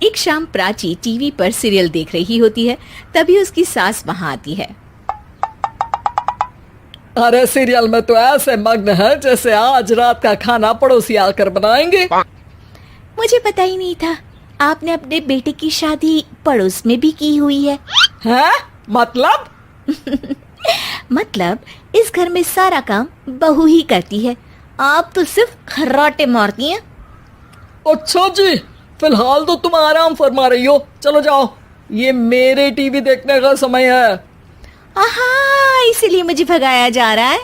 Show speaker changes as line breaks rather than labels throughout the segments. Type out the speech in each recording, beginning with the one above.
एक शाम प्राची टीवी पर सीरियल देख रही होती है। तभी उसकी सास वहां आती है।
अरे सीरियल में तो ऐसे मग्न है जैसे आज रात का खाना पड़ोसी आकर बनाएंगे।
मुझे पता ही नहीं था आपने अपने बेटे की शादी पड़ोस में भी की हुई है।
हैं? मतलब?
मतलब इस घर में सारा काम बहू ही करती है, आप तो सिर्फ खर्राटे मारती हैं।
अच्छा जी, फिलहाल तो तुम आराम फरमा रही हो, चलो जाओ, ये मेरे टीवी देखने का समय है।
आहा, इसीलिए मुझे भगाया जा रहा है।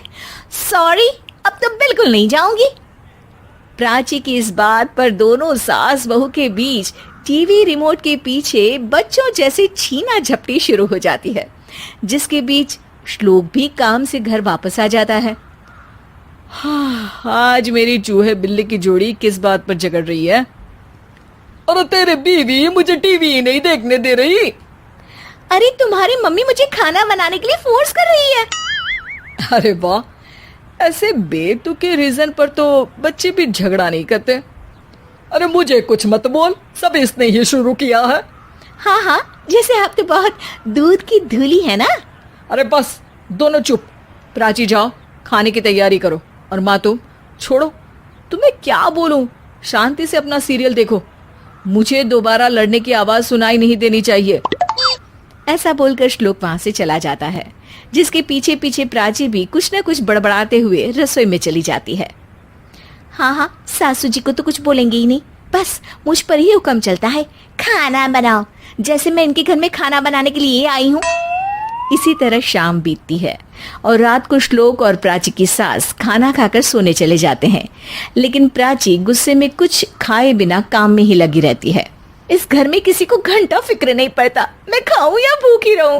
सॉरी, अब तो बिल्कुल नहीं जाऊंगी। प्राची की इस बात पर दोनों सास बहू के बीच टीवी रिमोट के पीछे बच्चों जैसे छीना झपटी शुरू हो जाती है, जिसके बीच श्लोक भी काम से घर वापस आ जाता है।
आज मेरी चूहे बिल्ली की जोड़ी किस बात पर झगड़ रही है? अरे तेरे बीवी मुझे टीवी ही नहीं देखने दे रही।
अरे तुम्हारी मम्मी मुझे खाना बनाने के लिए फोर्स कर रही है।
अरे वाह, ऐसे बेतुके रीजन पर तो बच्चे भी झगड़ा नहीं करते। अरे मुझे कुछ मत बोल, सब इसने ही शुरू किया है।
हाँ हाँ, जैसे आप तो बहुत दूध की धूली है ना।
अरे बस, दोनों चुप। प्राची जाओ, खाने की तैयारी करो। और माँ तुम छोड़ो, तुम्हें क्या बोलूं, शांति से अपना सीरियल देखो, मुझे दोबारा लड़ने की आवाज सुनाई नहीं देनी चाहिए।
ऐसा बोलकर श्लोक वहां से चला जाता है, जिसके पीछे पीछे प्राची भी कुछ न कुछ बड़बड़ाते हुए रसोई में चली जाती है। हाँ हाँ, सासू जी को तो कुछ बोलेंगे ही नहीं, बस मुझ पर ही हुक्म चलता है, खाना बनाओ, जैसे मैं इनके घर में खाना बनाने के लिए आई हूँ। इसी तरह शाम बीतती है और रात को श्लोक और प्राची की सास खाना खाकर सोने चले जाते हैं, लेकिन प्राची गुस्से में कुछ खाए बिना काम में ही लगी रहती है। इस घर में किसी को घंटा फिक्र नहीं पड़ता, मैं खाऊं या भूखी रहूं।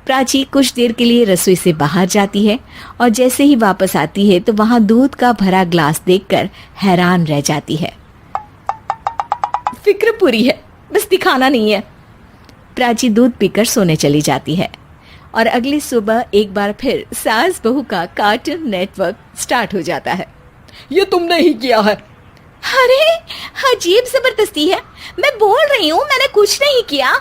प्राची कुछ देर के लिए रसोई से बाहर जाती है और जैसे ही वापस आती है तो वहां दूध का भरा ग्लास देखकर हैरान रह जाती है। फिक्र पूरी है, बस दिखाना नहीं है। प्राची दूध पीकर सोने चली जाती है और अगली सुबह एक बार फिर सास बहू का कार्टून नेटवर्क स्टार्ट हो जाता है।
ये तुमने ही किया है।
अरे अजीब जबरदस्ती है, मैं बोल रही हूँ मैंने कुछ नहीं किया।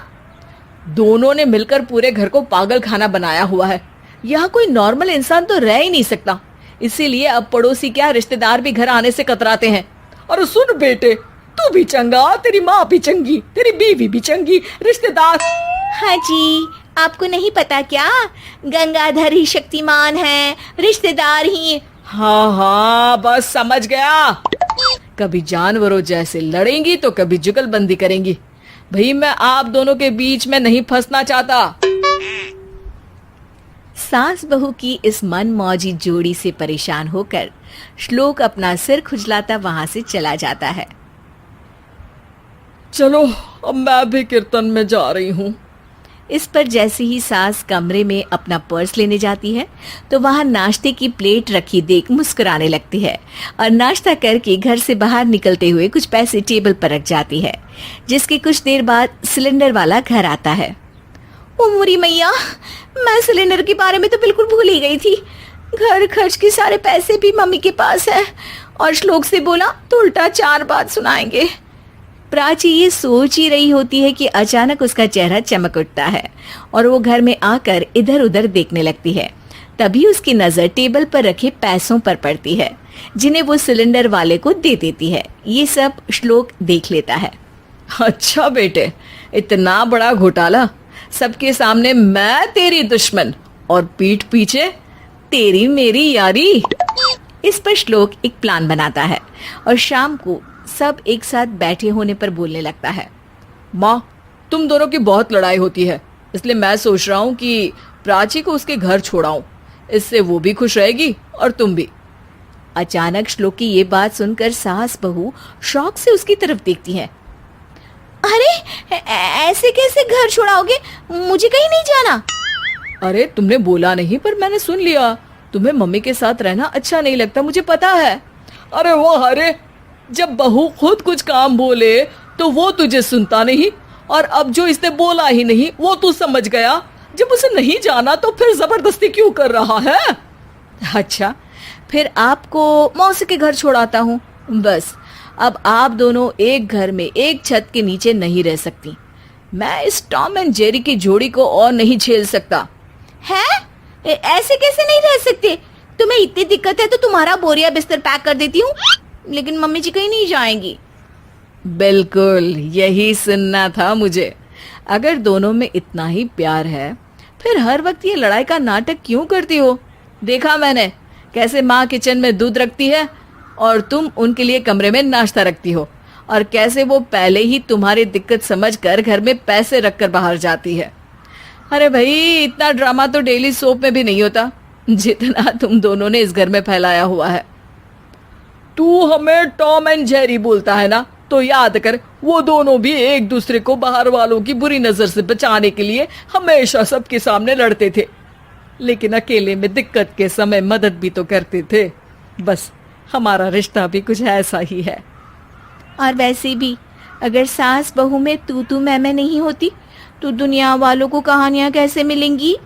दोनों ने मिलकर पूरे घर को पागल खाना बनाया हुआ है। यहाँ कोई नॉर्मल इंसान तो रह ही नहीं सकता, इसीलिए अब पड़ोसी क्या रिश्तेदार भी घर आने से कतराते हैं। और सुन बेटे, तू भी चंगा, तेरी माँ भी चंगी, तेरी बीवी भी चंगी, रिश्तेदार।
हाँ जी, आपको नहीं पता क्या, गंगाधर ही शक्तिमान है, रिश्तेदार ही।
हाँ हाँ, बस समझ गया। कभी जानवरों जैसे लड़ेंगी तो कभी जुगलबंदी करेंगी। भाई मैं आप दोनों के बीच में नहीं फंसना चाहता।
सास बहू की इस मन मौजी जोड़ी से परेशान होकर श्लोक अपना सिर खुजलाता वहां से चला जाता है।
चलो अब मैं भी कीर्तन में जा रही हूँ।
इस पर जैसे ही सास कमरे में अपना पर्स लेने जाती है तो वहां नाश्ते की प्लेट रखी देख मुस्कुराने लगती है और नाश्ता करके घर से बाहर निकलते हुए कुछ पैसे टेबल पर रख जाती है, जिसके कुछ देर बाद सिलेंडर वाला घर आता है। ओ मोरी मैया, मैं सिलेंडर के बारे में तो बिल्कुल भूल ही गई थी। घर खर्च के सारे पैसे भी मम्मी के पास है और श्लोक से बोला तो उल्टा 4 बात सुनाएंगे। प्राची ये सोच ही रही होती है कि अचानक उसका चेहरा चमक उठता है और वो घर में आकर इधर उधर देखने लगती है। तभी उसकी नजर टेबल पर रखे पैसों पर पड़ती है, जिन्हें वो सिलेंडर वाले को दे देती है। ये सब श्लोक देख लेता है।
अच्छा बेटे, इतना बड़ा घोटाला, सबके सामने मैं तेरी दुश्मन और पीठ पीछे तेरी मेरी यारी। इस पर श्लोक एक प्लान बनाता है और शाम को सब एक साथ बैठे होने पर बोलने लगता है। माँ, तुम दोनों की बहुत लड़ाई होती है, इसलिए मैं सोच रहा हूँ कि प्राची को उसके घर छोड़ाऊं, इससे वो भी खुश रहेगी और तुम भी।
अचानक श्लोक की ये बात सुनकर सास बहू शौक से उसकी तरफ देखती हैं। अरे ऐसे कैसे घर छोड़ाओगे, मुझे कहीं नहीं जाना।
अरे तुमने बोला नहीं पर मैंने सुन लिया, तुम्हें मम्मी के साथ रहना अच्छा नहीं लगता, मुझे पता है। अरे वो, अरे जब बहू खुद कुछ काम बोले तो वो तुझे सुनता नहीं, और अब जो इसने बोला ही नहीं वो तू समझ गया। जब उसे नहीं जाना तो फिर जबरदस्ती क्यों कर रहा है?
अच्छा, फिर आपको मौसी के घर छोड़ाता हूँ, बस
अब आप दोनों एक घर में एक छत के नीचे नहीं रह सकती। मैं इस टॉम एंड जेरी की जोड़ी को और नहीं झेल सकता।
है? ऐसे कैसे नहीं रह सकते? तुम्हें इतनी दिक्कत है तो तुम्हारा बोरिया बिस्तर पैक कर देती हूँ, लेकिन मम्मी जी कहीं नहीं जाएंगी।
बिल्कुल यही सुनना था मुझे। अगर दोनों में इतना ही प्यार है फिर हर वक्त ये लड़ाई का नाटक क्यों करती हो? देखा मैंने कैसे माँ किचन में दूध रखती है और तुम उनके लिए कमरे में नाश्ता रखती हो, और कैसे वो पहले ही तुम्हारी दिक्कत समझकर घर में पैसे रखकर बाहर जाती है। अरे भाई, इतना ड्रामा तो डेली सोप में भी नहीं होता जितना तुम दोनों ने इस घर में फैलाया हुआ है। तू हमें टॉम एंड जेरी बोलता है ना, तो याद कर वो दोनों भी एक दूसरे को बाहर वालों की बुरी नजर से बचाने के लिए हमेशा सबके सामने लड़ते थे, लेकिन अकेले में दिक्कत के समय मदद भी तो करते थे। बस हमारा रिश्ता भी कुछ ऐसा ही है।
और वैसे भी अगर सास बहू में तू मैं नहीं होती तो दुनिया वालों को कहानियां कैसे मिलेंगी?